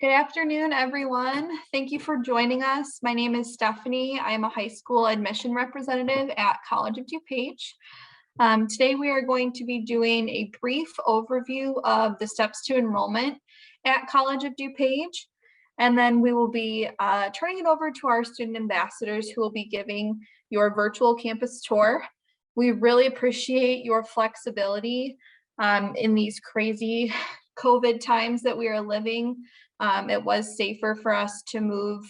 Good afternoon, everyone. Thank you for joining us. My name is Stephanie. I am a high school admission representative at College of DuPage. Today we are going to be doing a brief overview of the steps to enrollment at College of DuPage, and then we will be turning it over to our student ambassadors who will be giving your virtual campus tour. We really appreciate your flexibility in these crazy COVID times that we are living. It was safer for us to move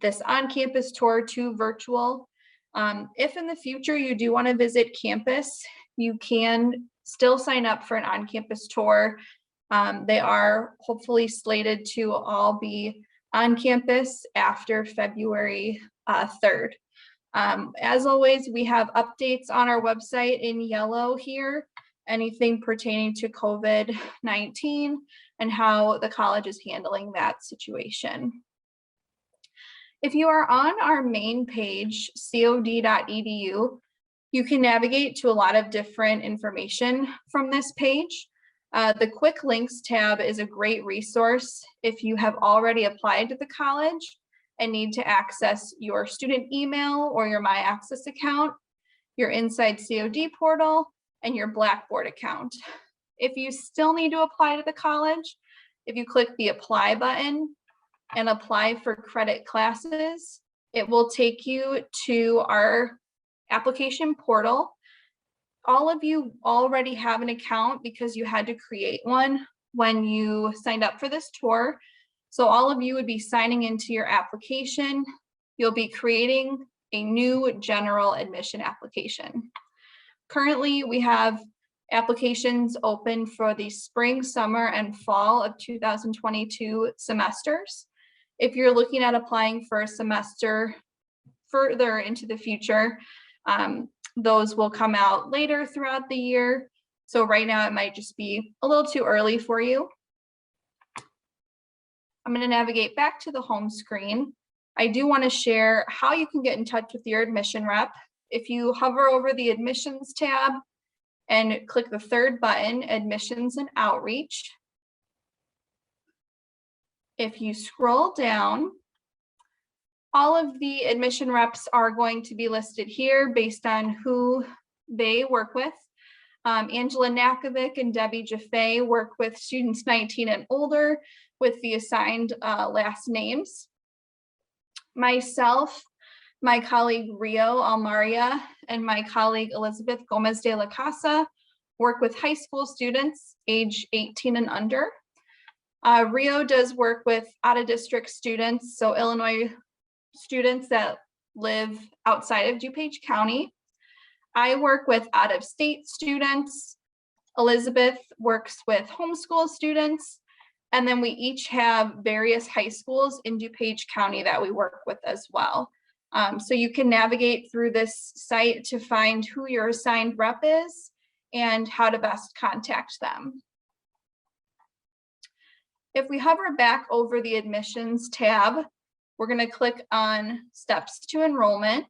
this on-campus tour to virtual. If in the future you do want to visit campus, you can still sign up for an on-campus tour. They are hopefully slated to all be on campus after February 3rd. As always, we have updates on our website in yellow here, anything pertaining to COVID-19 and how the college is handling that situation. If you are on our main page, cod.edu, you can navigate to a lot of different information from this page. The quick links tab is a great resource if you have already applied to the college and need to access your student email or your My Access account, your Inside COD portal, and your Blackboard account. If you still need to apply to the college, if you click the apply button and apply for credit classes, it will take you to our application portal. All of you already have an account because you had to create one when you signed up for this tour. So all of you would be signing into your application. You'll be creating a new general admission application. Currently, we have applications open for the spring, summer, and fall of 2022 semesters. If you're looking at applying for a semester further into the future, those will come out later throughout the year. So right now it might just be a little too early for you. I'm going to navigate back to the home screen. I do want to share how you can get in touch with your admission rep. If you hover over the admissions tab and click the third button, admissions and outreach, if you scroll down, all of the admission reps are going to be listed here based on who they work with. Angela Nakovic and Debbie Jaffe work with students 19 and older with the assigned last names. Myself, my colleague Rio Almaria, and my colleague Elizabeth Gomez de la Casa work with high school students age 18 and under. Rio does work with out-of-district students, so Illinois students that live outside of DuPage County. I work with out-of-state students. Elizabeth works with homeschool students. And then we each have various high schools in DuPage County that we work with as well. So you can navigate through this site to find who your assigned rep is and how to best contact them. If we hover back over the admissions tab, we're going to click on steps to enrollment.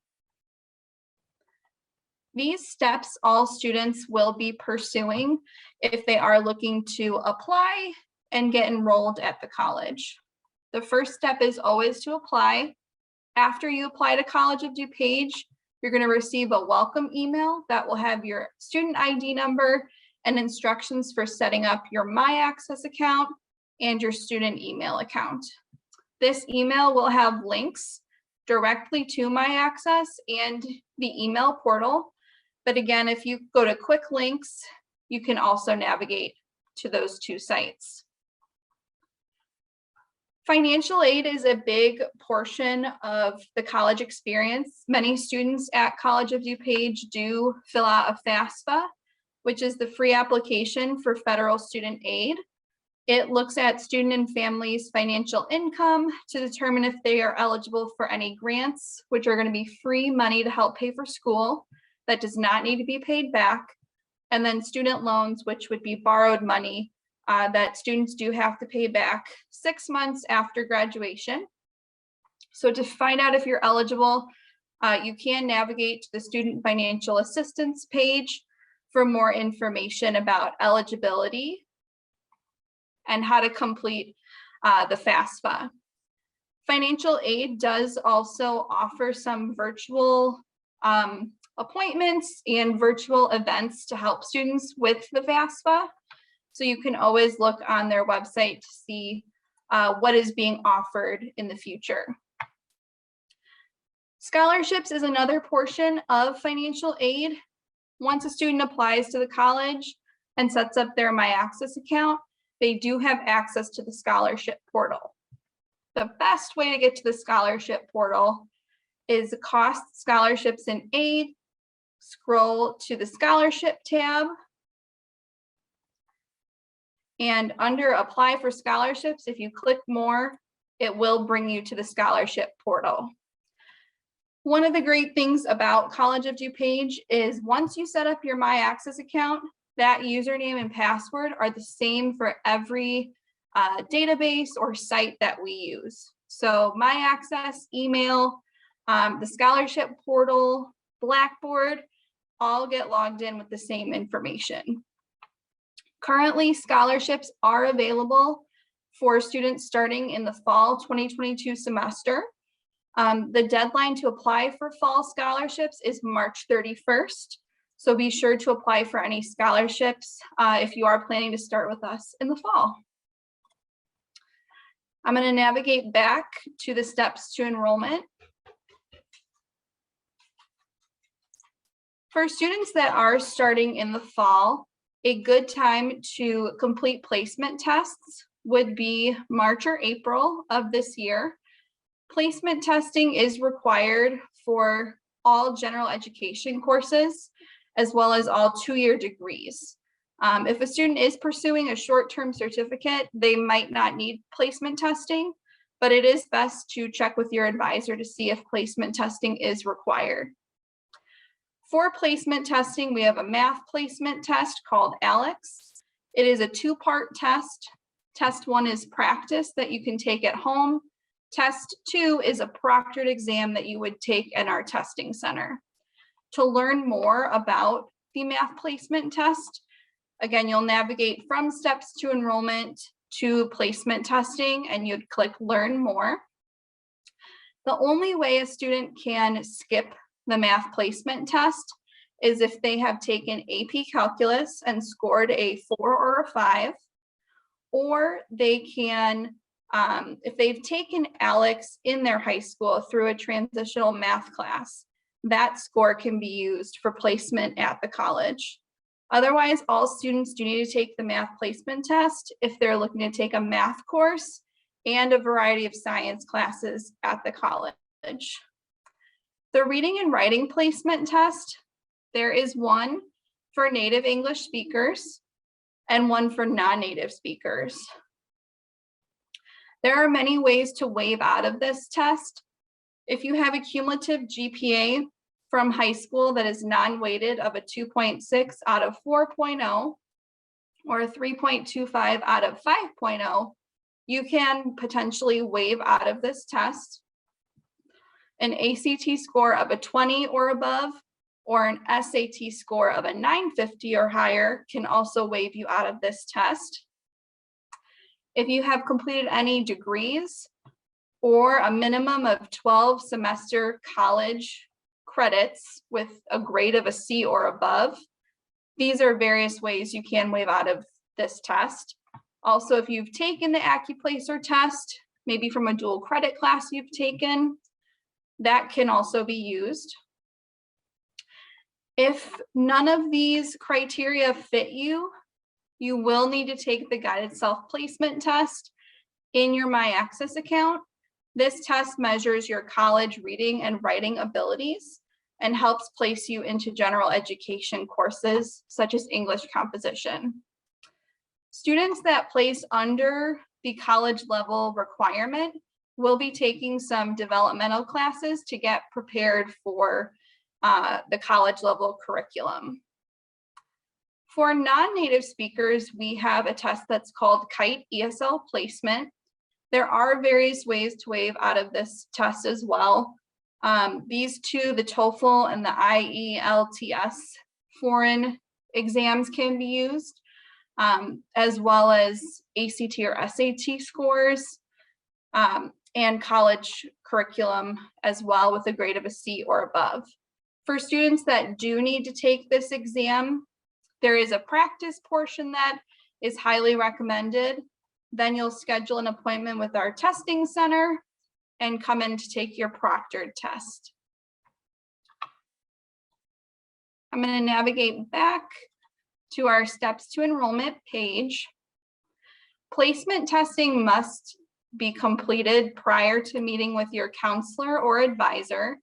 These steps all students will be pursuing if they are looking to apply and get enrolled at the college. The first step is always to apply. After you apply to College of DuPage, you're going to receive a welcome email that will have your student ID number and instructions for setting up your My Access account and your student email account. This email will have links directly to My Access and the email portal. But again, if you go to quick links, you can also navigate to those two sites. Financial aid is a big portion of the college experience. Many students at College of DuPage do fill out a FAFSA, which is the free application for federal student aid. It looks at student and families' financial income to determine if they are eligible for any grants, which are going to be free money to help pay for school that does not need to be paid back, and then student loans, which would be borrowed money that students do have to pay back 6 months after graduation. So to find out if you're eligible, you can navigate to the Student Financial Assistance page for more information about eligibility and how to complete the FAFSA. Financial aid does also offer some virtual appointments and virtual events to help students with the FAFSA. So you can always look on their website to see what is being offered in the future. Scholarships is another portion of financial aid. Once a student applies to the college and sets up their My Access account, they do have access to the scholarship portal. The best way to get to the scholarship portal is Costs, Scholarships, and Aid. Scroll to the Scholarship tab. And under Apply for Scholarships, if you click More, it will bring you to the scholarship portal. One of the great things about College of DuPage is once you set up your My Access account, that username and password are the same for every database or site that we use. So My Access, email, the scholarship portal, Blackboard, all get logged in with the same information. Currently, scholarships are available for students starting in the fall 2022 semester. The deadline to apply for fall scholarships is March 31st. So be sure to apply for any scholarships if you are planning to start with us in the fall. I'm going to navigate back to the steps to enrollment. For students that are starting in the fall, a good time to complete placement tests would be March or April of this year. Placement testing is required for all general education courses, as well as all two-year degrees. If a student is pursuing a short-term certificate, they might not need placement testing, but it is best to check with your advisor to see if placement testing is required. For placement testing, we have a math placement test called ALEX. It is a two-part test. Test 1 is practice that you can take at home. Test 2 is a proctored exam that you would take in our testing center. To learn more about the math placement test, again, you'll navigate from steps to enrollment to placement testing, and you'd click Learn More. The only way a student can skip the math placement test is if they have taken AP Calculus and scored a 4 or a 5, or they can, if they've taken ALEX in their high school through a transitional math class, that score can be used for placement at the college. Otherwise, all students do need to take the math placement test if they're looking to take a math course and a variety of science classes at the college. The reading and writing placement test, there is one for native English speakers and one for non-native speakers. There are many ways to waive out of this test. If you have a cumulative GPA from high school that is non-weighted of a 2.6 out of 4.0 or a 3.25 out of 5.0, you can potentially waive out of this test. An ACT score of a 20 or above or an SAT score of a 950 or higher can also waive you out of this test. If you have completed any degrees or a minimum of 12 semester college credits with a grade of a C or above, these are various ways you can waive out of this test. Also, if you've taken the AccuPlacer test, maybe from a dual credit class you've taken, that can also be used. If none of these criteria fit you, you will need to take the guided self-placement test in your My Access account. This test measures your college reading and writing abilities and helps place you into general education courses such as English composition. Students that place under the college level requirement will be taking some developmental classes to get prepared for the college level curriculum. For non-native speakers, we have a test that's called KITE ESL placement. There are various ways to waive out of this test as well. These two, the TOEFL and the IELTS foreign exams, can be used. as well as ACT or SAT scores, and college curriculum as well with a grade of a C or above. For students that do need to take this exam, there is a practice portion that is highly recommended. Then you'll schedule an appointment with our testing center and come in to take your proctored test. I'm going to navigate back to our steps to enrollment page. Placement testing must be completed prior to meeting with your counselor or advisor.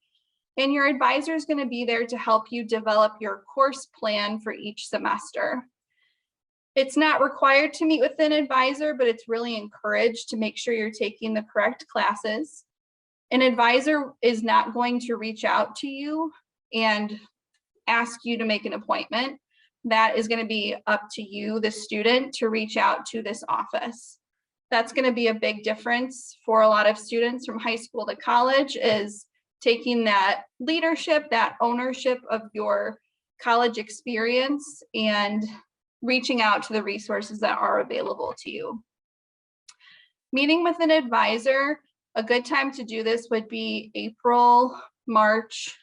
And your advisor is going to be there to help you develop your course plan for each semester. It's not required to meet with an advisor, but it's really encouraged to make sure you're taking the correct classes. An advisor is not going to reach out to you and ask you to make an appointment. That is going to be up to you, the student, to reach out to this office. That's going to be a big difference for a lot of students from high school to college, is taking that leadership, that ownership of your college experience and reaching out to the resources that are available to you. Meeting with an advisor, a good time to do this would be April, March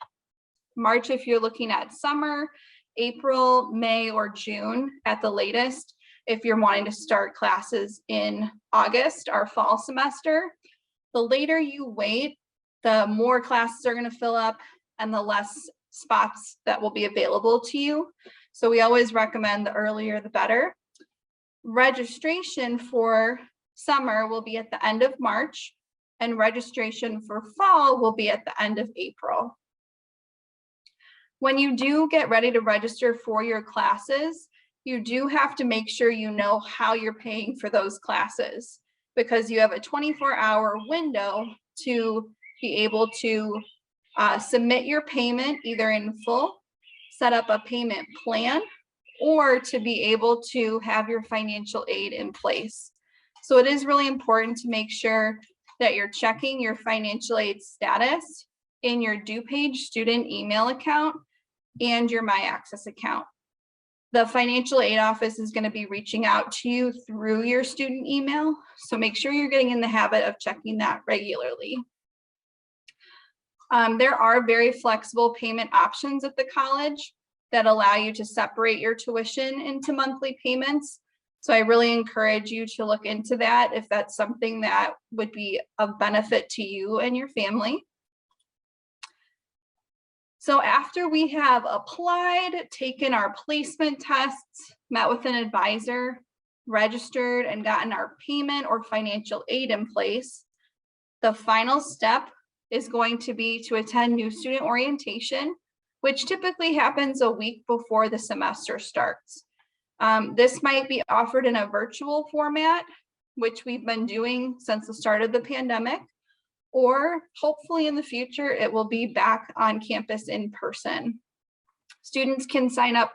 if you're looking at summer, April, May, or June at the latest if you're wanting to start classes in August, our fall semester. The later you wait, the more classes are going to fill up and the less spots that will be available to you. So we always recommend the earlier the better. Registration for summer will be at the end of March, and registration for fall will be at the end of April. When you do get ready to register for your classes, you do have to make sure you know how you're paying for those classes, because you have a 24-hour window to be able to submit your payment either in full, set up a payment plan, or to be able to have your financial aid in place. So it is really important to make sure that you're checking your financial aid status in your DuPage student email account and your MyAccess account. The financial aid office is going to be reaching out to you through your student email, so make sure you're getting in the habit of checking that regularly. There are very flexible payment options at the college that allow you to separate your tuition into monthly payments. So I really encourage you to look into that if that's something that would be of benefit to you and your family. So after we have applied, taken our placement tests, met with an advisor, registered, and gotten our payment or financial aid in place, the final step is going to be to attend new student orientation, which typically happens a week before the semester starts. This might be offered in a virtual format, which we've been doing since the start of the pandemic, or hopefully in the future, it will be back on campus in person. Students can sign up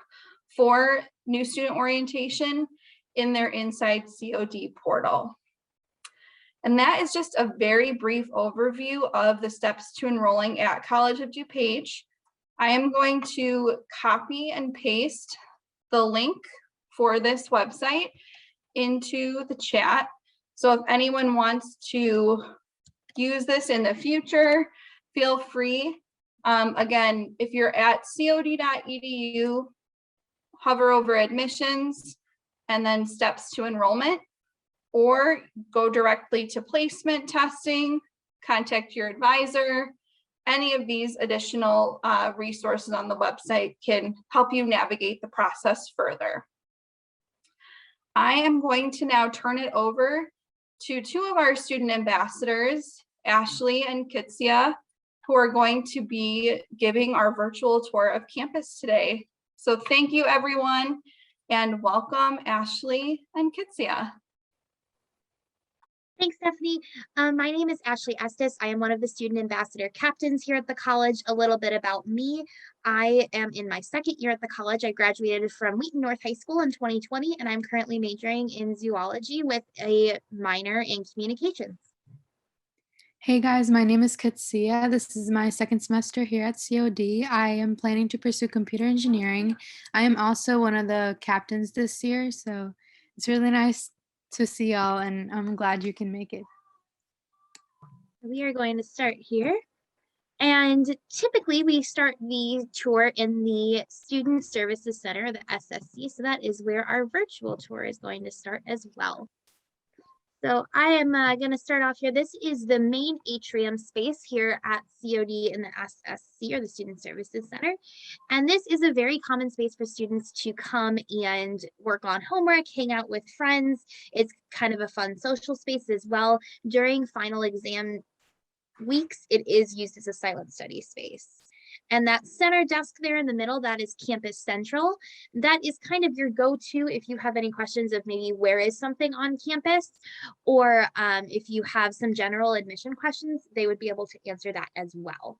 for new student orientation in their Inside COD portal. And that is just a very brief overview of the steps to enrolling at College of DuPage. I am going to copy and paste the link for this website into the chat. So if anyone wants to use this in the future, feel free. Again, if you're at cod.edu, hover over admissions and then steps to enrollment, or go directly to placement testing, contact your advisor. Any of these additional resources on the website can help you navigate the process further. I am going to now turn it over to two of our student ambassadors, Ashley and Kitsia, who are going to be giving our virtual tour of campus today. So thank you, everyone, and welcome, Ashley and Kitsia. Thanks, Stephanie. My name is Ashley Estes. I am one of the student ambassador captains here at the college. A little bit about me. I am in my second year at the college. I graduated from Wheaton North High School in 2020, and I'm currently majoring in zoology with a minor in communications. Hey guys, my name is Kitsia. This is my second semester here at COD. I am planning to pursue computer engineering. I am also one of the captains this year, so It's really nice to see y'all, and I'm glad you can make it. We are going to start here. And typically we start the tour in the Student Services Center, the SSC. So that is where our virtual tour is going to start as well. So I am going to start off here. This is the main atrium space here at COD in the SSC, or the Student Services Center. And this is a very common space for students to come and work on homework, hang out with friends. It's kind of a fun social space as well. During final exam weeks, it is used as a silent study space. And that center desk there in the middle, that is Campus Central. That is kind of your go-to if you have any questions of maybe where is something on campus, or if you have some general admission questions, they would be able to answer that as well.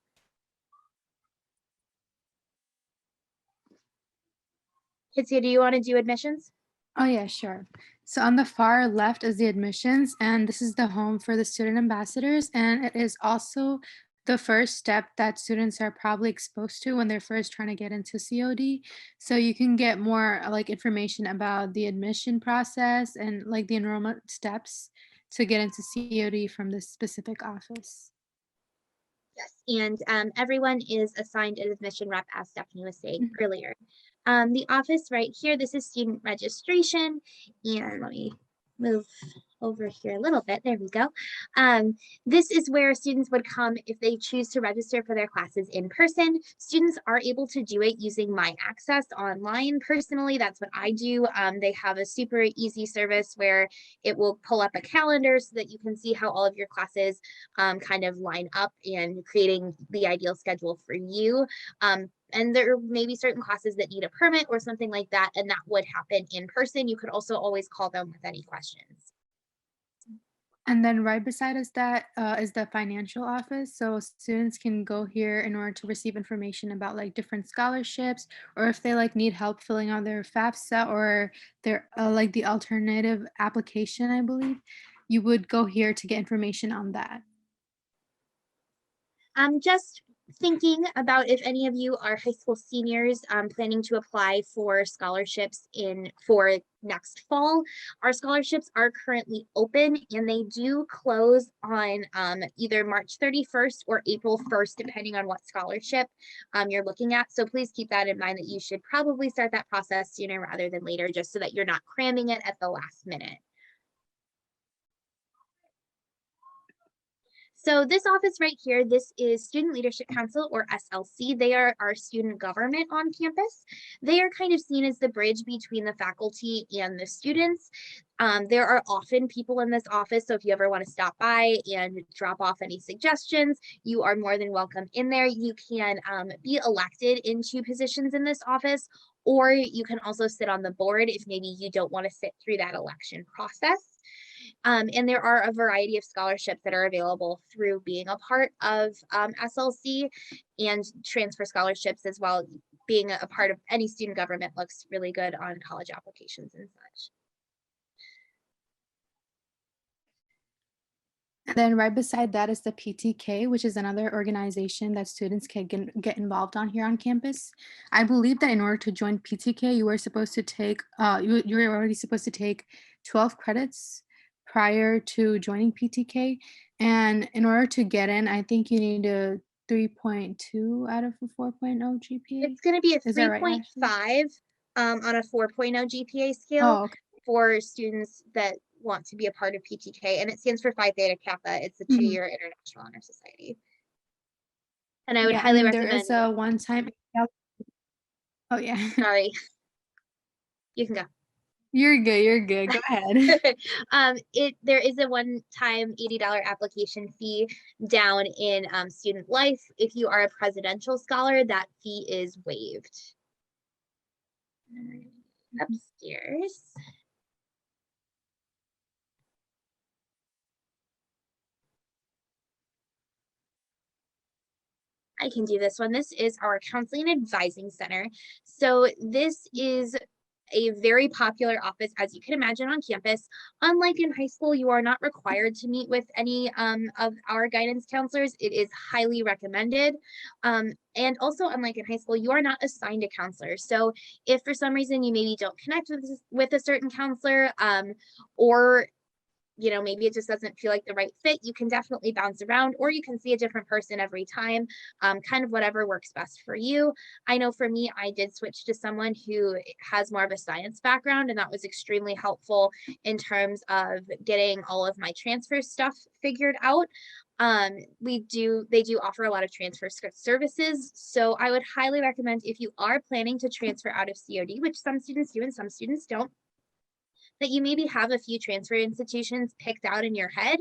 Kitsia, do you want to do admissions? Oh yeah, sure. So on the far left is the admissions, and this is the home for the student ambassadors, and it is also the first step that students are probably exposed to when they're first trying to get into COD. So you can get more like information about the admission process and like the enrollment steps to get into COD from this specific office. Yes, and everyone is assigned an admission rep, as Stephanie was saying earlier. The office right here, this is student registration, and let me move over here a little bit. There we go. This is where students would come if they choose to register for their classes in person. Students are able to do it using My Access online. Personally, that's what I do. They have a super easy service where it will pull up a calendar so that you can see how all of your classes kind of line up, and creating the ideal schedule for you. And there may be certain classes that need a permit or something like that, and that would happen in person. You could also always call them with any questions. And then right beside us that is the financial office. So students can go here in order to receive information about like different scholarships, or if they like need help filling out their FAFSA or their like the alternative application, I believe. You would go here to get information on that. Just thinking about if any of you are high school seniors planning to apply for scholarships for next fall. Our scholarships are currently open, and they do close on either March 31st or April 1st, depending on what scholarship you're looking at. So please keep that in mind, that you should probably start that process sooner rather than later, just so that you're not cramming it at the last minute. So this office right here, this is Student Leadership Council, or SLC. They are our student government on campus. They are kind of seen as the bridge between the faculty and the students. There are often people in this office, so if you ever want to stop by and drop off any suggestions, you are more than welcome in there. You can be elected into positions in this office, or you can also sit on the board if maybe you don't want to sit through that election process. And there are a variety of scholarships that are available through being a part of SLC, and transfer scholarships as well. Being a part of any student government looks really good on college applications and such. And then right beside that is the PTK, which is another organization that students can get involved on here on campus. I believe that in order to join PTK, you were supposed to take, you were already supposed to take 12 credits prior to joining PTK. And in order to get in, I think you need a 3.2 out of a 4.0 GPA. It's going to be a Is that right, 3.5 on a 4.0 GPA scale. Oh, okay. For students that want to be a part of PTK, and it stands for Phi Theta Kappa. It's a Mhm. 2-year International Honor Society. And I would Yeah, highly and recommend. there is a one-time. Oh yeah. Sorry, you can go. You're good. You're good. Go ahead. There is a one-time $80 application fee down in student life. If you are a presidential scholar, that fee is waived. Upstairs. I can do this one. This is our Counseling and Advising Center. So this is a very popular office, as you can imagine, on campus. Unlike in high school, you are not required to meet with any of our guidance counselors. It is highly recommended. And also, unlike in high school, you are not assigned a counselor. So if for some reason you maybe don't connect with a certain counselor, or maybe it just doesn't feel like the right fit, you can definitely bounce around, or you can see a different person every time, kind of whatever works best for you. I know for me, I did switch to someone who has more of a science background, and that was extremely helpful in terms of getting all of my transfer stuff figured out. They do offer a lot of transfer services. So I would highly recommend, if you are planning to transfer out of COD, which some students do and some students don't, that you maybe have a few transfer institutions picked out in your head.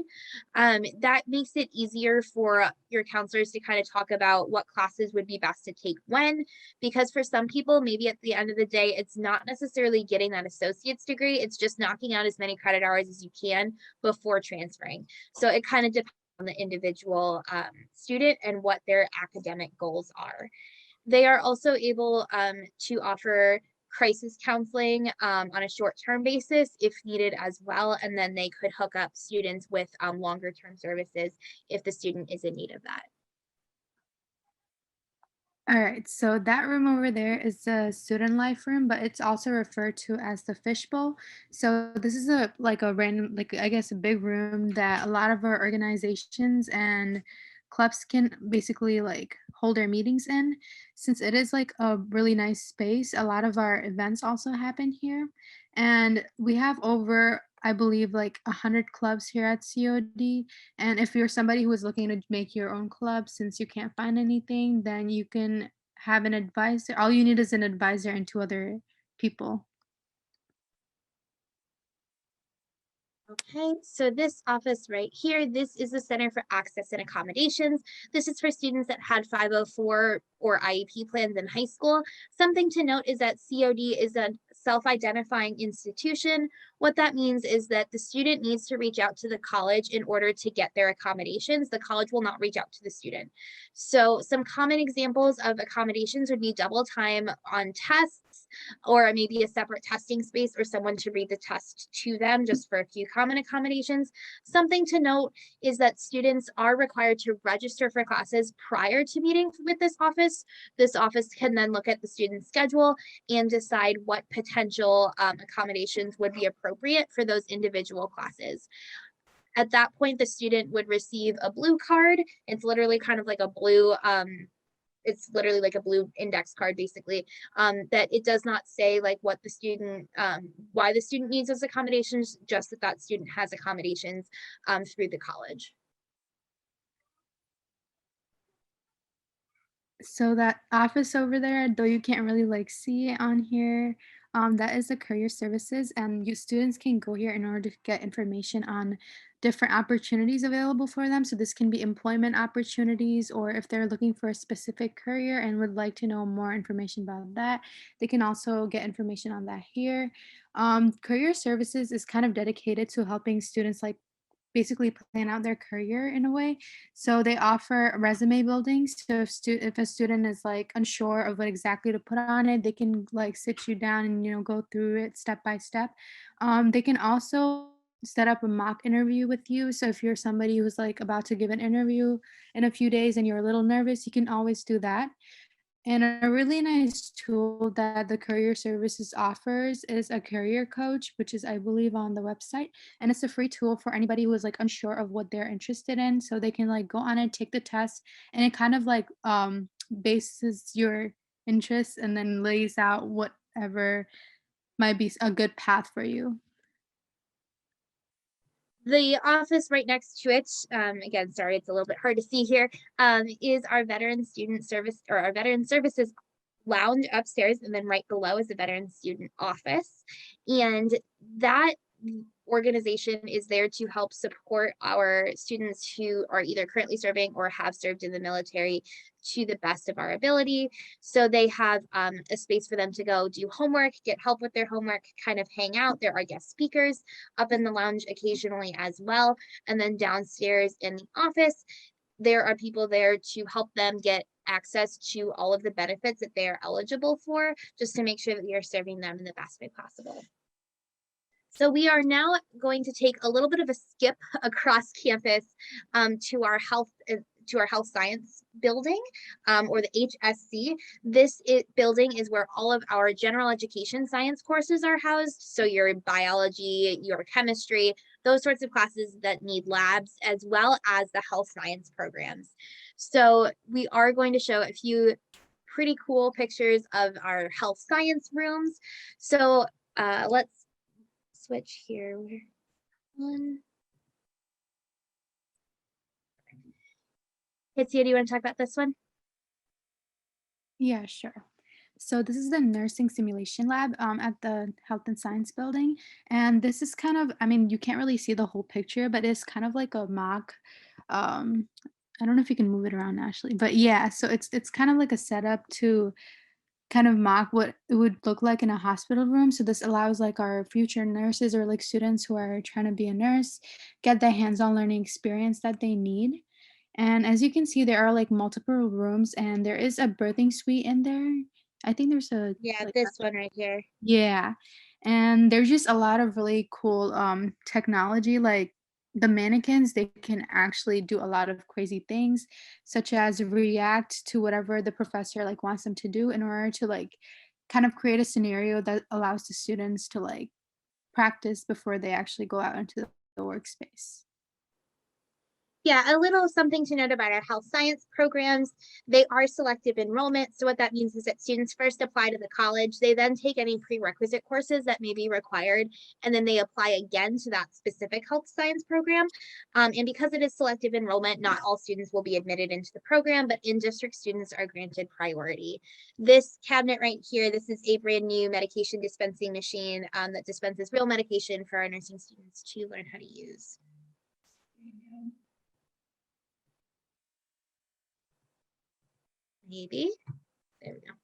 That makes it easier for your counselors to kind of talk about what classes would be best to take when, because for some people, maybe at the end of the day, it's not necessarily getting that associate's degree, it's just knocking out as many credit hours as you can before transferring. So it kind of depends on the individual student and what their academic goals are. They are also able to offer crisis counseling on a short-term basis if needed as well. And then they could hook up students with longer-term services if the student is in need of that. All right, so that room over there is the student life room, but it's also referred to as the fishbowl. So this is a like a random, like I guess a big room that a lot of our organizations and clubs can basically like hold their meetings in. Since it is like a really nice space, a lot of our events also happen here. And we have over, I believe, like 100 clubs here at COD. And if you're somebody who is looking to make your own club, since you can't find anything, then you can have an advisor. All you need is an advisor and two other people. Okay, so this office right here, this is the Center for Access and Accommodations. This is for students that had 504 or IEP plans in high school. Something to note is that COD is a self-identifying institution. What that means is that the student needs to reach out to the college in order to get their accommodations. The college will not reach out to the student. So some common examples of accommodations would be double time on tests, or maybe a separate testing space or someone to read the test to them, just for a few common accommodations. Something to note is that students are required to register for classes prior to meeting with this office. This office can then look at the student's schedule and decide what potential accommodations would be appropriate for those individual classes. At that point, the student would receive a blue card. It's literally kind of like a blue it's literally like a blue index card, basically, that it does not say like what the student, why the student needs those accommodations, just that that student has accommodations through the college. So that office over there, though you can't really like see it on here, that is the career services, and you students can go here in order to get information on different opportunities available for them. So this can be employment opportunities, or if they're looking for a specific career and would like to know more information about that, they can also get information on that here. Career services is kind of dedicated to helping students like basically plan out their career in a way. So they offer resume building. So if a student is like unsure of what exactly to put on it, they can like sit you down and go through it step by step. They can also set up a mock interview with you. So if you're somebody who's like about to give an interview in a few days and you're a little nervous, you can always do that. And a really nice tool that the career services offers is a career coach, which is, I believe, on the website. And it's a free tool for anybody who is like unsure of what they're interested in. So they can like go on and take the test, and it kind of like bases your interests and then lays out whatever might be a good path for you. The office right next to it, again, sorry, it's a little bit hard to see here, is our veteran student service, or our veteran services lounge upstairs, and then right below is the veteran student office. And that organization is there to help support our students who are either currently serving or have served in the military to the best of our ability. So they have a space for them to go do homework, get help with their homework, kind of hang out. There are guest speakers up in the lounge occasionally as well. And then downstairs in the office, there are people there to help them get access to all of the benefits that they are eligible for, just to make sure that we are serving them in the best way possible. So we are now going to take a little bit of a skip across campus to our health science building, or the HSC. This building is where all of our general education science courses are housed. So your biology, your chemistry, those sorts of classes that need labs, as well as the health science programs. So we are going to show a few pretty cool pictures of our health science rooms. So let's switch here. One. Hitsia, do you want to talk about this one? Yeah, sure. So this is the nursing simulation lab at the Health and Science building. And this is kind of, I mean, you can't really see the whole picture, but it's kind of like a mock. Um, I don't know if you can move it around, Ashley, but yeah, so it's kind of like a setup to kind of mock what it would look like in a hospital room. So this allows like our future nurses or like students who are trying to be a nurse get the hands-on learning experience that they need. And as you can see, there are like multiple rooms and there is a birthing suite in there. I think there's a Yeah, like this one right here. yeah. And there's just a lot of really cool technology like the mannequins, they can actually do a lot of crazy things such as react to whatever the professor like wants them to do in order to like kind of create a scenario that allows the students to like practice before they actually go out into the workspace. Yeah, a little something to note about our health science programs. They are selective enrollment. So what that means is that students first apply to the college. They then take any prerequisite courses that may be required, and then they apply again to that specific health science program. And because it is selective enrollment, not all students will be admitted into the program, but in-district students are granted priority. This cabinet right here, this is a brand new medication dispensing machine that dispenses real medication for our nursing students to learn how to use. Maybe. There we go.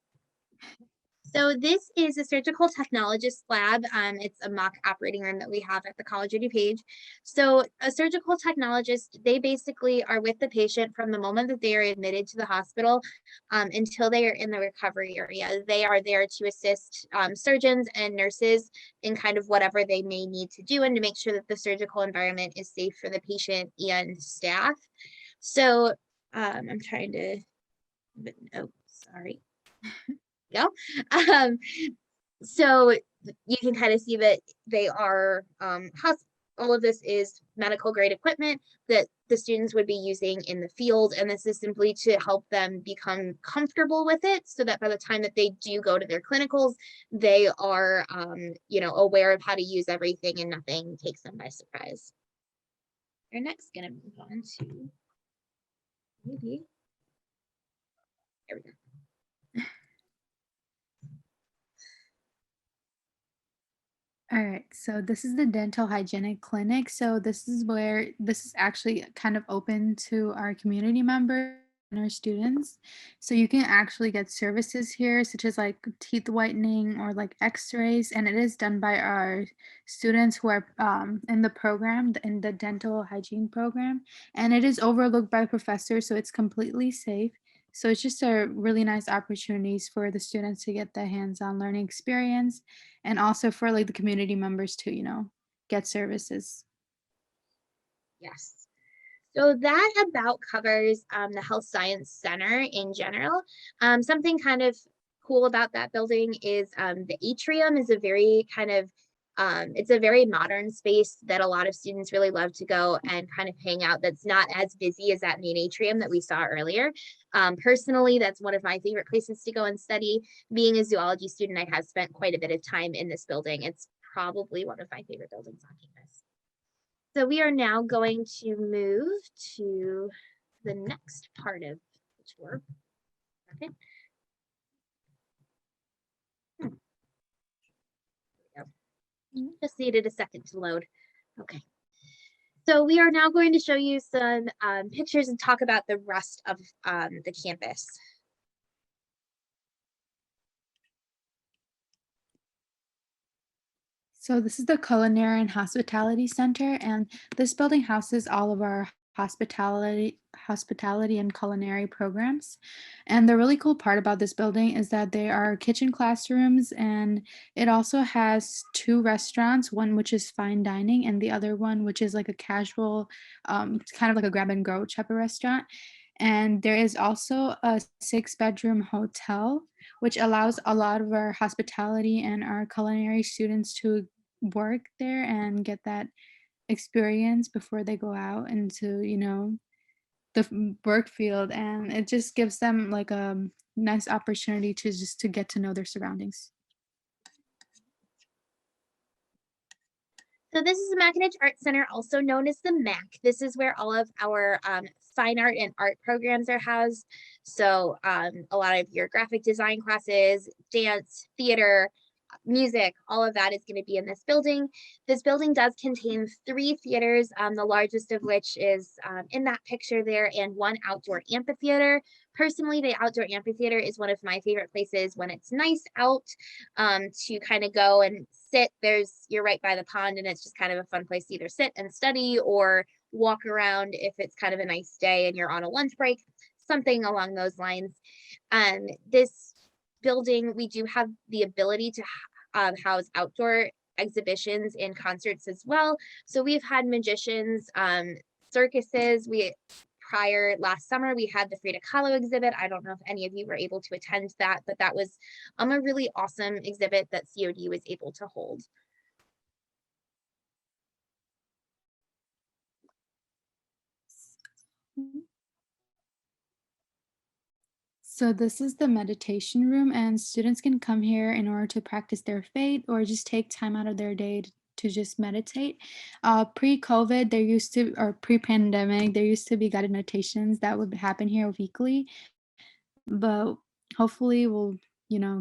So this is a surgical technologist lab. It's a mock operating room that we have at the College of DuPage. So a surgical technologist, they basically are with the patient from the moment that they are admitted to the hospital until they are in the recovery area. They are there to assist surgeons and nurses in kind of whatever they may need to do and to make sure that the surgical environment is safe for the patient and staff. So I'm trying to, oh, sorry. Go. Um, so you can kind of see that they are all of this is medical grade equipment that the students would be using in the field, and this is simply to help them become comfortable with it so that by the time that they do go to their clinicals, they are aware of how to use everything and nothing takes them by surprise. We're next gonna move on to maybe there we go. All right, so this is the dental hygienic clinic. So this is where this is actually kind of open to our community members and our students. So you can actually get services here, such as like teeth whitening or like x-rays, and it is done by our students who are in the program, in the dental hygiene program, and it is overlooked by professors, so it's completely safe. So it's just a really nice opportunities for the students to get the hands-on learning experience and also for like the community members to get services. Yes. So that about covers the Health Science Center in general. Something kind of cool about that building is the atrium is a very kind of it's a very modern space that a lot of students really love to go and kind of hang out. That's not as busy as that main atrium that we saw earlier. Personally, that's one of my favorite places to go and study. Being a zoology student, I have spent quite a bit of time in this building. It's probably one of my favorite buildings on campus. So we are now going to move to the next part of the tour. Okay. Just needed a second to load. Okay. So we are now going to show you some pictures and talk about the rest of the campus. So this is the Culinary and Hospitality Center, and this building houses all of our hospitality and culinary programs. And the really cool part about this building is that they are kitchen classrooms, and it also has two restaurants, one which is fine dining and the other one which is like a casual, kind of like a grab and go type of restaurant. And there is also a 6-bedroom hotel, which allows a lot of our hospitality and our culinary students to work there and get that experience before they go out into, the work field. And it just gives them like a nice opportunity to just to get to know their surroundings. So this is the Mackinac Art Center, also known as the MAC. This is where all of our fine art and art programs are housed. So a lot of your graphic design classes, dance, theater, music, all of that is going to be in this building. This building does contain 3 theaters, the largest of which is in that picture there, and 1 outdoor amphitheater. Personally, the outdoor amphitheater is one of my favorite places when it's nice out, to kind of go and sit. You're right by the pond, and it's just kind of a fun place to either sit and study or walk around if it's kind of a nice day and you're on a lunch break, something along those lines. This building, we do have the ability to house outdoor exhibitions and concerts as well. So we've had magicians, circuses. Last summer, we had the Frida Kahlo exhibit. I don't know if any of you were able to attend that, but that was a really awesome exhibit that COD was able to hold. So this is the meditation room, and students can come here in order to practice their faith or just take time out of their day to just meditate. Pre-COVID, there used to, or pre-pandemic, there used to be guided meditations that would happen here weekly, but hopefully we'll,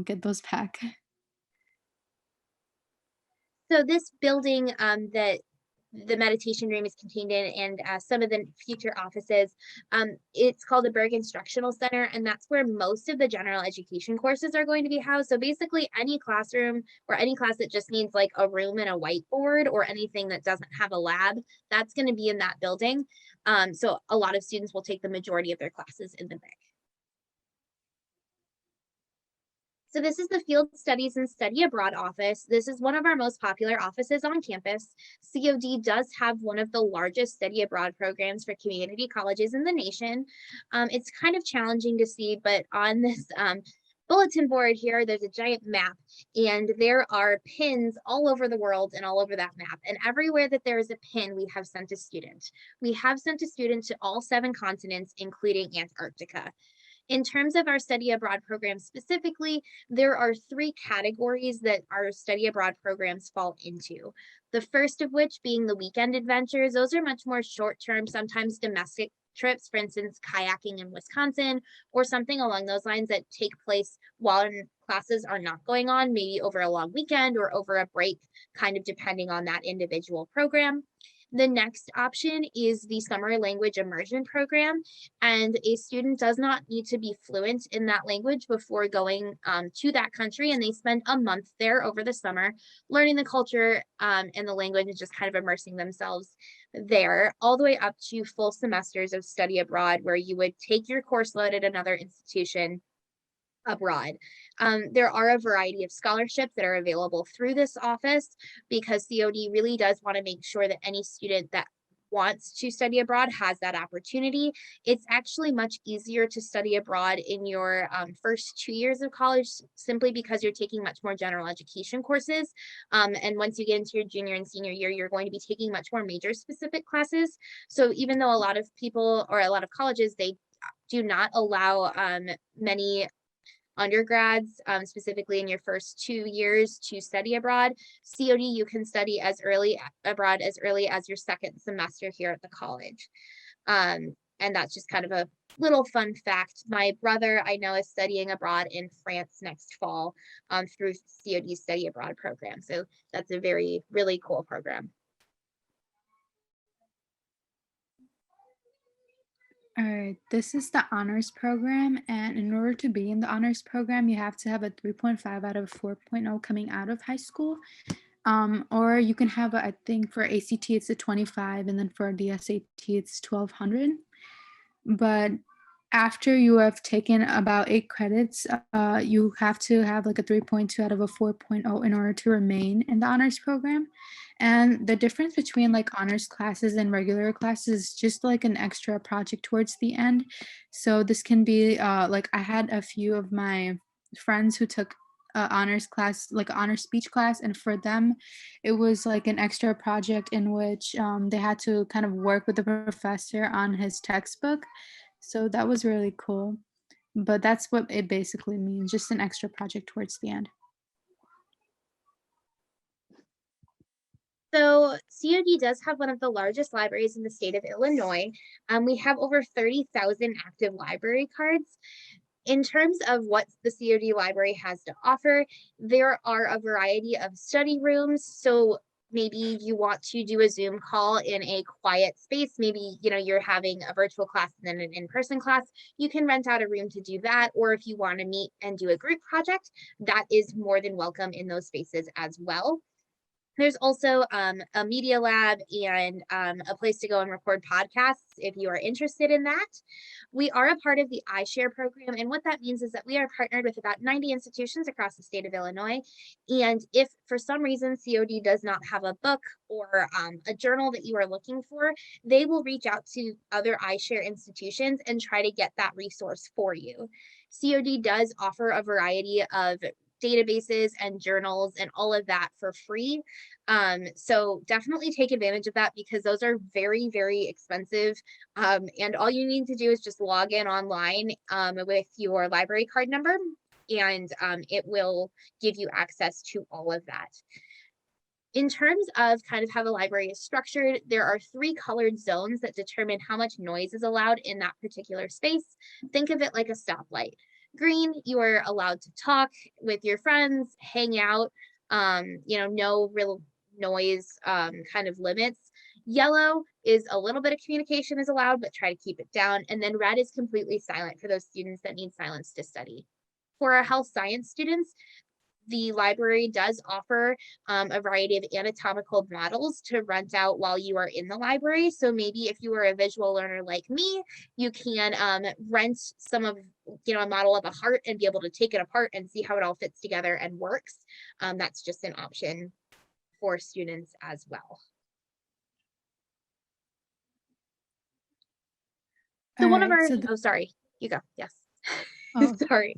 get those back. So this building that the meditation room is contained in, and some of the future offices, it's called the Berg Instructional Center, and that's where most of the general education courses are going to be housed. So basically any classroom or any class that just needs like a room and a whiteboard, or anything that doesn't have a lab, that's going to be in that building. So a lot of students will take the majority of their classes in the Berg. So this is the Field Studies and Study Abroad office. This is one of our most popular offices on campus. COD does have one of the largest study abroad programs for community colleges in the nation. It's kind of challenging to see, but on this bulletin board here, there's a giant map, and there are pins all over the world and all over that map. And everywhere that there is a pin, we have sent a student. We have sent a student to all 7 continents, including Antarctica. In terms of our study abroad program specifically, there are 3 categories that our study abroad programs fall into. The first of which being the weekend adventures. Those are much more short-term, sometimes domestic trips, for instance, kayaking in Wisconsin, or something along those lines that take place while classes are not going on, maybe over a long weekend or over a break, kind of depending on that individual program. The next option is the summer language immersion program, and a student does not need to be fluent in that language before going to that country, and they spend a month there over the summer learning the culture and the language, and just kind of immersing themselves there, all the way up to full semesters of study abroad, where you would take your course load at another institution abroad. There are a variety of scholarships that are available through this office, because COD really does want to make sure that any student that wants to study abroad has that opportunity. It's actually much easier to study abroad in your first 2 years of college, simply because you're taking much more general education courses. And once you get into your junior and senior year, you're going to be taking much more major specific classes. So even though a lot of people, or a lot of colleges, they do not allow many undergrads, specifically in your first 2 years, to study abroad. COD, you can study abroad as early as your 2nd semester here at the college. And that's just kind of a little fun fact. My brother, I know, is studying abroad in France next fall through COD's study abroad program. So that's a really cool program. All right, this is the honors program, and in order to be in the honors program, you have to have a 3.5 out of 4.0 coming out of high school. Or you can have, I think for ACT, it's a 25, and then for the SAT, it's 1200. But after you have taken about 8 credits, you have to have like a 3.2 out of a 4.0 in order to remain in the honors program. And the difference between like honors classes and regular classes is just like an extra project towards the end. So this can be like I had a few of my friends who took honors class, like honors speech class, and for them it was like an extra project in which they had to kind of work with the professor on his textbook. So that was really cool. But that's what it basically means, just an extra project towards the end. So COD does have one of the largest libraries in the state of Illinois. We have over 30,000 active library cards. In terms of what the COD library has to offer, there are a variety of study rooms. So maybe you want to do a Zoom call in a quiet space. Maybe, you're having a virtual class and then an in-person class. You can rent out a room to do that. Or if you want to meet and do a group project, that is more than welcome in those spaces as well. There's also a media lab and a place to go and record podcasts if you are interested in that. We are a part of the iShare program, and what that means is that we are partnered with about 90 institutions across the state of Illinois. And if for some reason COD does not have a book or a journal that you are looking for, they will reach out to other iShare institutions and try to get that resource for you. COD does offer a variety of databases and journals and all of that for free. So definitely take advantage of that because those are very, very expensive. And all you need to do is just log in online with your library card number, and it will give you access to all of that. In terms of kind of how the library is structured, there are 3 colored zones that determine how much noise is allowed in that particular space. Think of it like a stoplight. Green, you are allowed to talk with your friends, hang out, no real noise kind of limits. Yellow is a little bit of communication is allowed, but try to keep it down. And then red is completely silent for those students that need silence to study. For our health science students, the library does offer a variety of anatomical models to rent out while you are in the library. So maybe if you are a visual learner like me, you can rent some of, a model of a heart and be able to take it apart and see how it all fits together and works. That's just an option for students as well. So one of our, oh, sorry, you go, yes. Oh, sorry.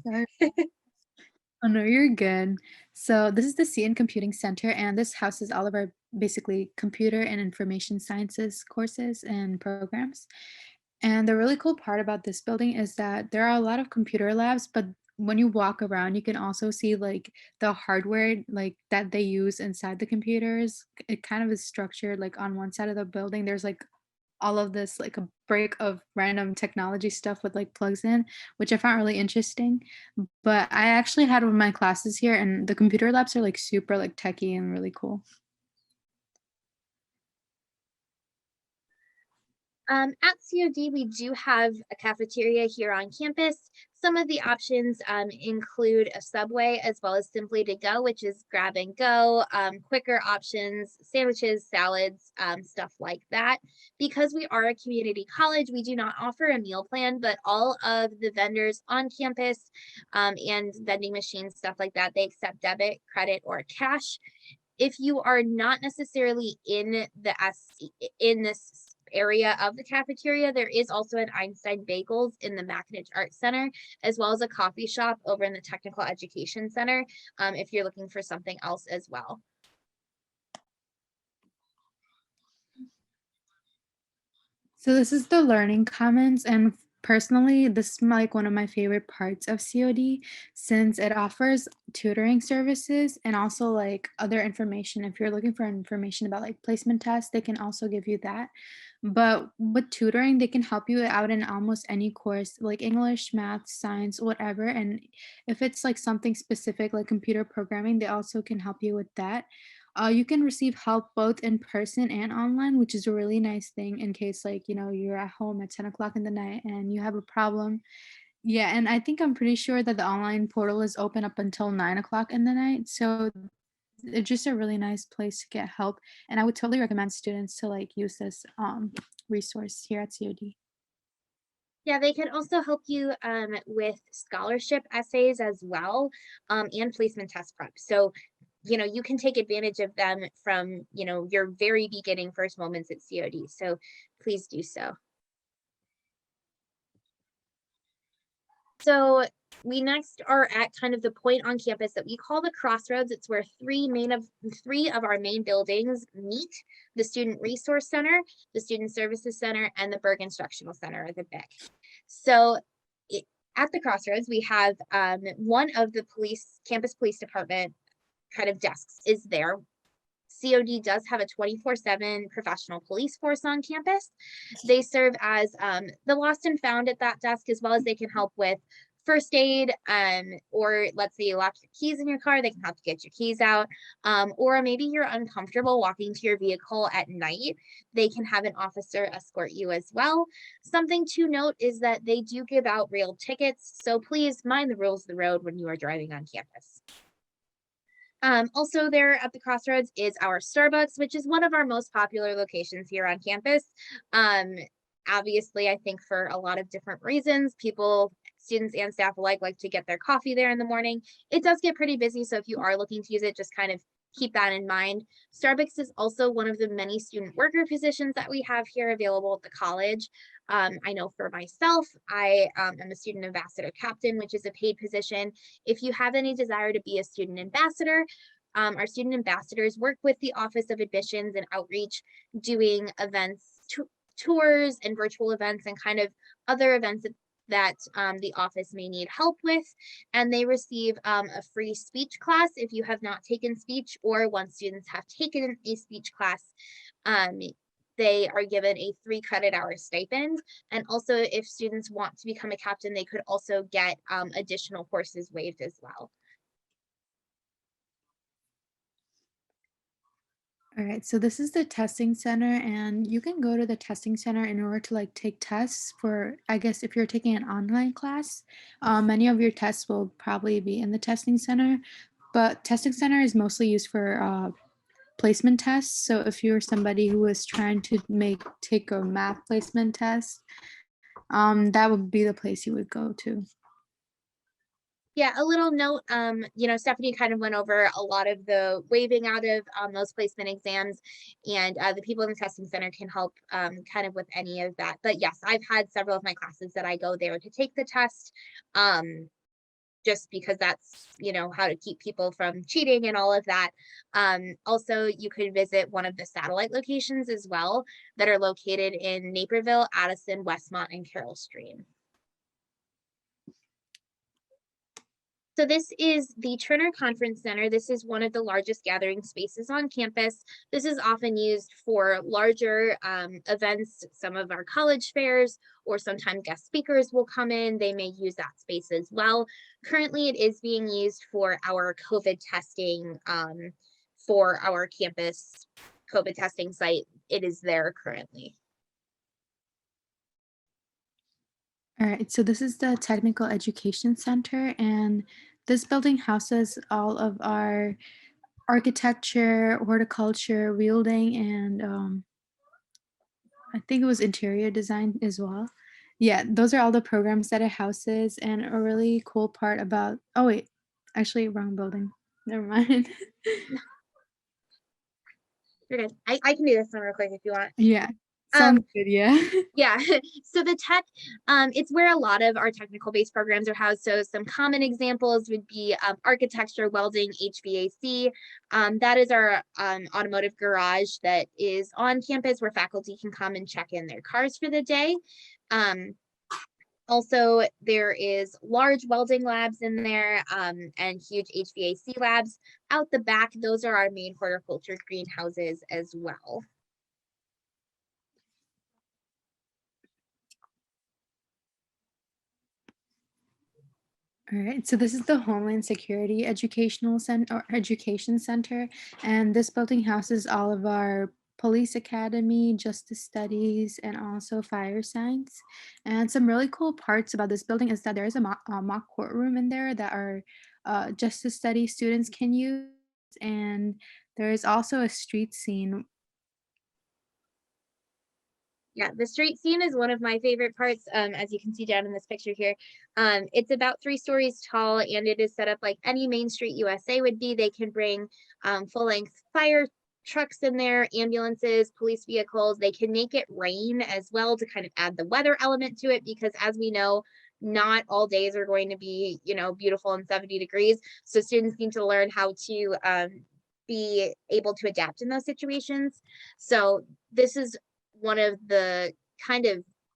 Oh, no, you're good. So this is the CN Computing Center, and this houses all of our basically computer and information sciences courses and programs. And the really cool part about this building is that there are a lot of computer labs, but when you walk around, you can also see like the hardware like that they use inside the computers. It kind of is structured like on one side of the building. There's like all of this like a break of random technology stuff with like plugs in, which I found really interesting. But I actually had one of my classes here, and the computer labs are like super like techy and really cool. At COD, we do have a cafeteria here on campus. Some of the options include a Subway as well as Simply to Go, which is grab and go, quicker options, sandwiches, salads, stuff like that. Because we are a community college, we do not offer a meal plan, but all of the vendors on campus and vending machines, stuff like that, they accept debit, credit, or cash. If you are not necessarily in this area of the cafeteria, there is also an Einstein Bagels in the McAninch Arts Center, as well as a coffee shop over in the Technical Education Center, if you're looking for something else as well. So this is the Learning Commons, and personally, this is like one of my favorite parts of COD since it offers tutoring services and also like other information. If you're looking for information about like placement tests, they can also give you that. But with tutoring, they can help you out in almost any course, like English, math, science, whatever. And if it's like something specific like computer programming, they also can help you with that. You can receive help both in person and online, which is a really nice thing in case like, you're at home at 10 o'clock in the night and you have a problem. Yeah, and I'm pretty sure that the online portal is open up until 9 o'clock in the night. So it's just a really nice place to get help, and I would totally recommend students to like use this resource here at COD. Yeah, they can also help you with scholarship essays as well, and placement test prep. So, you can take advantage of them from, your very beginning first moments at COD. So please do so. So we next are at kind of the point on campus that we call the crossroads. It's where three of our main buildings meet: the Student Resource Center, the Student Services Center, and the Berg Instructional Center, or the BIC. So it, at the crossroads, we have one of the campus police department kind of desks is there. COD does have a 24/7 professional police force on campus. They serve as the lost and found at that desk, as well as they can help with first aid, or let's say you lock your keys in your car, they can help you get your keys out. Or maybe you're uncomfortable walking to your vehicle at night, they can have an officer escort you as well. Something to note is that they do give out real tickets, so please mind the rules of the road when you are driving on campus. Also there at the crossroads is our Starbucks, which is one of our most popular locations here on campus. Obviously, I think for a lot of different reasons, students and staff alike like to get their coffee there in the morning. It does get pretty busy, so if you are looking to use it, just kind of keep that in mind. Starbucks is also one of the many student worker positions that we have here available at the college. I know for myself, I am a student ambassador captain, which is a paid position. If you have any desire to be a student ambassador, our student ambassadors work with the Office of Admissions and Outreach, doing events, tours and virtual events, and kind of other events that the office may need help with. And they receive a free speech class if you have not taken speech, or once students have taken a speech class, they are given a 3 credit hour stipend. And also, if students want to become a captain, they could also get additional courses waived as well. All right, so this is the testing center, and you can go to the testing center in order to like take tests for, I guess, if you're taking an online class, many of your tests will probably be in the testing center, but testing center is mostly used for placement tests. So if you're somebody who is trying to take a math placement test, that would be the place you would go to. Yeah, a little note, Stephanie kind of went over a lot of the waiving out of those placement exams, and the people in the testing center can help kind of with any of that. But yes, I've had several of my classes that I go there to take the test, just because that's, how to keep people from cheating and all of that. Also, you could visit one of the satellite locations as well that are located in Naperville, Addison, Westmont, and Carroll Stream. So this is the Turner Conference Center. This is one of the largest gathering spaces on campus. This is often used for larger events, some of our college fairs, or sometimes guest speakers will come in. They may use that space as well. Currently, it is being used for our COVID testing, for our campus COVID testing site. It is there currently. All right, so this is the Technical Education Center, and this building houses all of our architecture, horticulture, wielding, and I think it was interior design as well. Yeah, those are all the programs that it houses, and a really cool part about, oh wait, actually wrong building. Never mind. You're good. I can do this one real quick if you want. Yeah, Um, sounds good, yeah. Yeah, so the tech, it's where a lot of our technical based programs are housed. So some common examples would be architecture, welding, HVAC. That is our automotive garage that is on campus where faculty can come and check in their cars for the day. Also, there is large welding labs in there, and huge HVAC labs. Out the back, those are our main horticulture greenhouses as well. All right, so this is the Homeland Security Educational Center or Education Center, and this building houses all of our police academy, justice studies, and also fire science. And some really cool parts about this building is that there is a mock courtroom in there that our justice study students can use. and there is also a street scene. Yeah, the street scene is one of my favorite parts, as you can see down in this picture here. It's about 3 stories tall, and it is set up like any Main Street USA would be. They can bring full-length fire trucks in there, ambulances, police vehicles. They can make it rain as well to kind of add the weather element to it, because as we know, not all days are going to be, beautiful and 70 degrees. So students need to learn how to be able to adapt in those situations. So this is one of the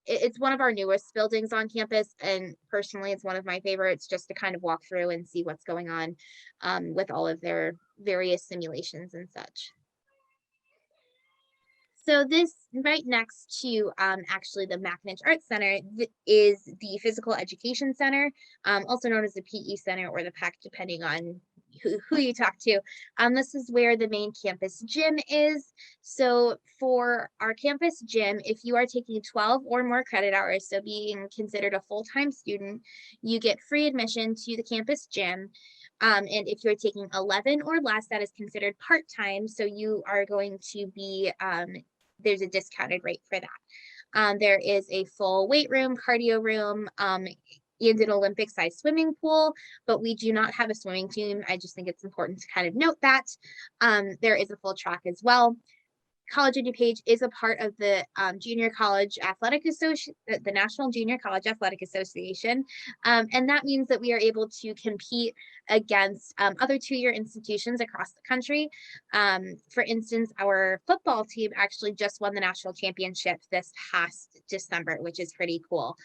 it's one of our newest buildings on campus, and personally it's one of my favorites, just to kind of walk through and see what's going on with all of their various simulations and such. So this right next to actually the McIntosh Arts Center is the Physical Education Center, also known as the PE Center or the PEC, depending on who you talk to. This is where the main campus gym is. So for our campus gym, if you are taking 12 or more credit hours, so being considered a full-time student, you get free admission to the campus gym. And if you're taking 11 or less, that is considered part-time. So you are going to be, there's a discounted rate for that. There is a full weight room, cardio room, and an Olympic-sized swimming pool, but we do not have a swimming team. I just think it's important to kind of note that. There is a full track as well. College of DuPage is a part of the Junior College Athletic Association, the National Junior College Athletic Association. And that means that we are able to compete against other 2-year institutions across the country. For instance, our football team actually just won the national championship this past December, which is pretty cool.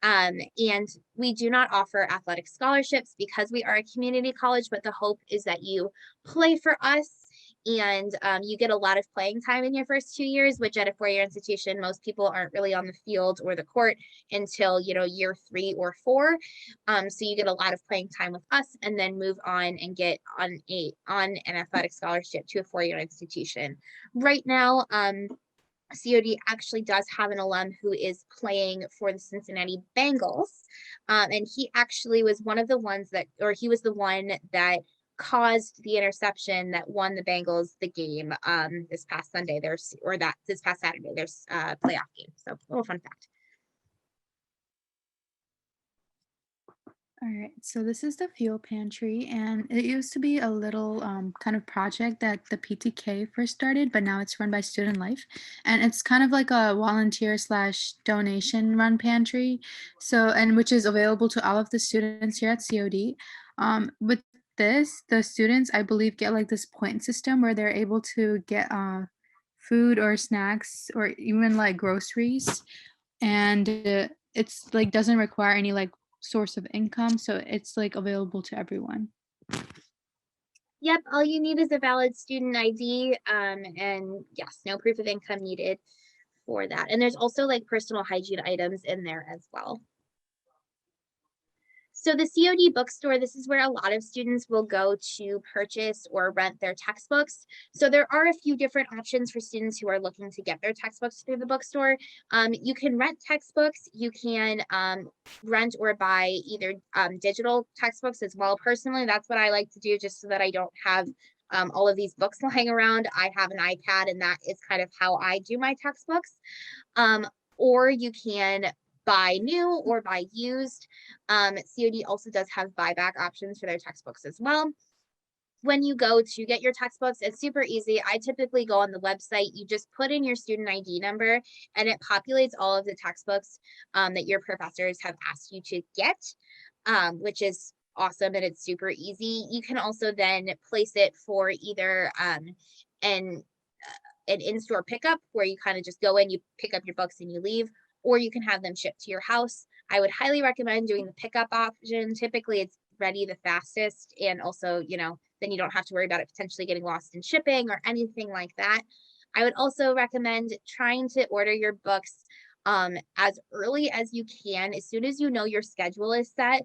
And we do not offer athletic scholarships because we are a community college, but the hope is that you play for us, and you get a lot of playing time in your first 2 years, which at a 4-year institution, most people aren't really on the field or the court until, year 3 or 4. So you get a lot of playing time with us, and then move on and get on an athletic scholarship to a 4-year institution. Right now, COD actually does have an alum who is playing for the Cincinnati Bengals. And he actually was one of the ones he was the one that caused the interception that won the Bengals the game this past Sunday. This past Saturday, there's a playoff game. So a little fun fact. All right, so this is the fuel pantry, and it used to be a little kind of project that the PTK first started, but now it's run by Student Life, and it's kind of like a volunteer slash donation run pantry, and which is available to all of the students here at COD. With this, the students, I believe, get like this point system where they're able to get food or snacks or even like groceries, and it's like doesn't require any like source of income, so it's like available to everyone. Yep, all you need is a valid student ID, and yes, no proof of income needed for that. And there's also like personal hygiene items in there as well. So the COD bookstore, this is where a lot of students will go to purchase or rent their textbooks. So there are a few different options for students who are looking to get their textbooks through the bookstore. You can rent textbooks, you can rent or buy either digital textbooks as well. Personally, that's what I like to do, just so that I don't have all of these books lying around. I have an iPad, and that is kind of how I do my textbooks. Or you can buy new or buy used. COD also does have buyback options for their textbooks as well. When you go to get your textbooks, it's super easy. I typically go on the website. You just put in your student ID number, and it populates all of the textbooks that your professors have asked you to get, which is awesome, and it's super easy. You can also then place it for either an in-store pickup, where you kind of just go in, you pick up your books and you leave, or you can have them shipped to your house. I would highly recommend doing the pickup option. Typically it's ready the fastest, and also, then you don't have to worry about it potentially getting lost in shipping or anything like that. I would also recommend trying to order your books as early as you can. As soon as you know your schedule is set,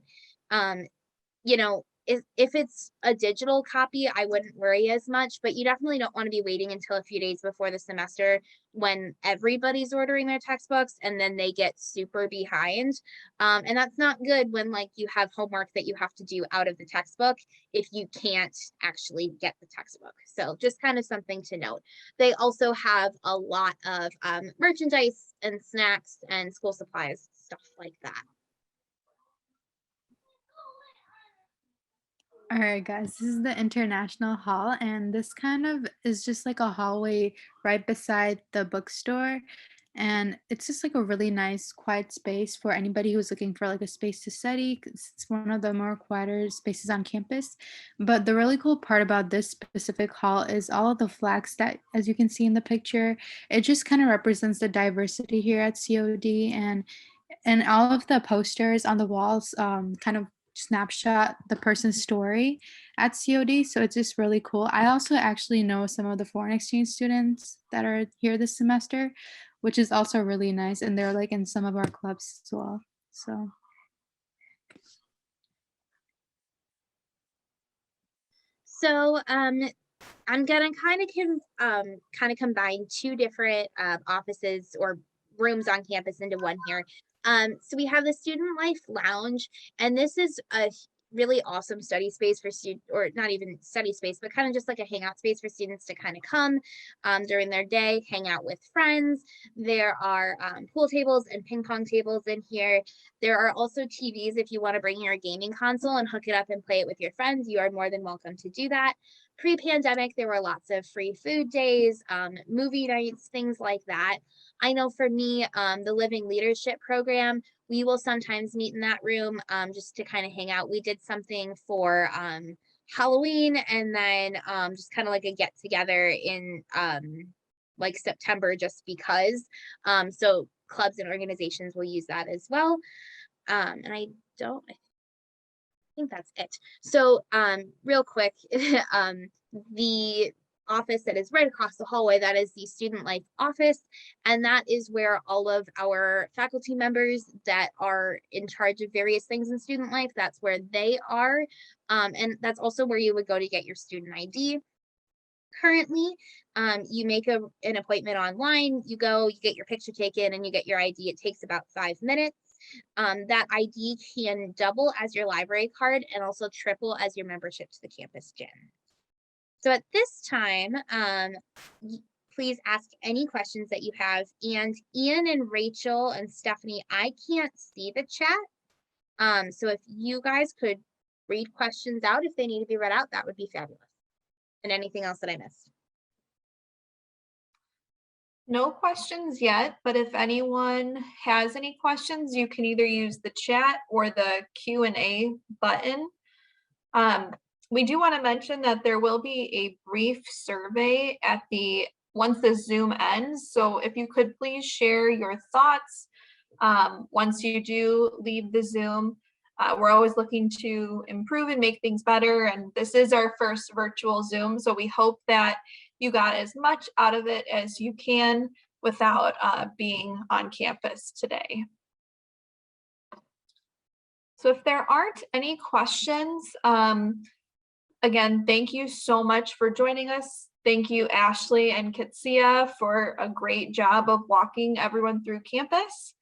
if it's a digital copy, I wouldn't worry as much, but you definitely don't want to be waiting until a few days before the semester when everybody's ordering their textbooks and then they get super behind. And that's not good when like you have homework that you have to do out of the textbook if you can't actually get the textbook. So just kind of something to note. They also have a lot of merchandise and snacks and school supplies, stuff like that. All right, guys, this is the International Hall, and this kind of is just like a hallway right beside the bookstore. And it's just like a really nice, quiet space for anybody who's looking for like a space to study, 'cause it's one of the more quieter spaces on campus. But the really cool part about this specific hall is all of the flags that, as you can see in the picture, it just kind of represents the diversity here at COD, and all of the posters on the walls kind of snapshot the person's story at COD. So it's just really cool. I also actually know some of the foreign exchange students that are here this semester, which is also really nice. And they're like in some of our clubs as well. So So I'm gonna kind of combine two different offices or rooms on campus into one here. So we have the Student Life Lounge, and this is a really awesome study space for student, or not even study space, but kind of just like a hangout space for students to kind of come during their day, hang out with friends. There are pool tables and ping pong tables in here. There are also TVs if you want to bring your gaming console and hook it up and play it with your friends. You are more than welcome to do that. Pre-pandemic, there were lots of free food days, movie nights, things like that. I know for me, the Living Leadership program, we will sometimes meet in that room just to kind of hang out. We did something for Halloween, and then just kind of like a get together in like September just because. So clubs and organizations will use that as well. And I think that's it. So real quick, the office that is right across the hallway, that is the Student Life office, and that is where all of our faculty members that are in charge of various things in student life, that's where they are. And that's also where you would go to get your student ID. Currently, you make an appointment online, you go, you get your picture taken, and you get your ID. It takes about 5 minutes. That ID can double as your library card and also triple as your membership to the campus gym. So at this time, please ask any questions that you have. And Ian and Rachel and Stephanie, I can't see the chat. So if you guys could read questions out if they need to be read out, that would be fabulous. And anything else that I missed? No questions yet, but if anyone has any questions, you can either use the chat or the Q&A button. We do want to mention that there will be a brief survey at once the Zoom ends. So if you could please share your thoughts once you do leave the Zoom. We're always looking to improve and make things better. And this is our first virtual Zoom. So we hope that you got as much out of it as you can without being on campus today. So if there aren't any questions, again, thank you so much for joining us. Thank you, Ashley and Kitsia, for a great job of walking everyone through campus.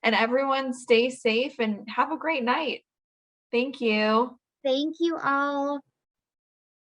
And everyone stay safe and have a great night. Thank you. Thank you all.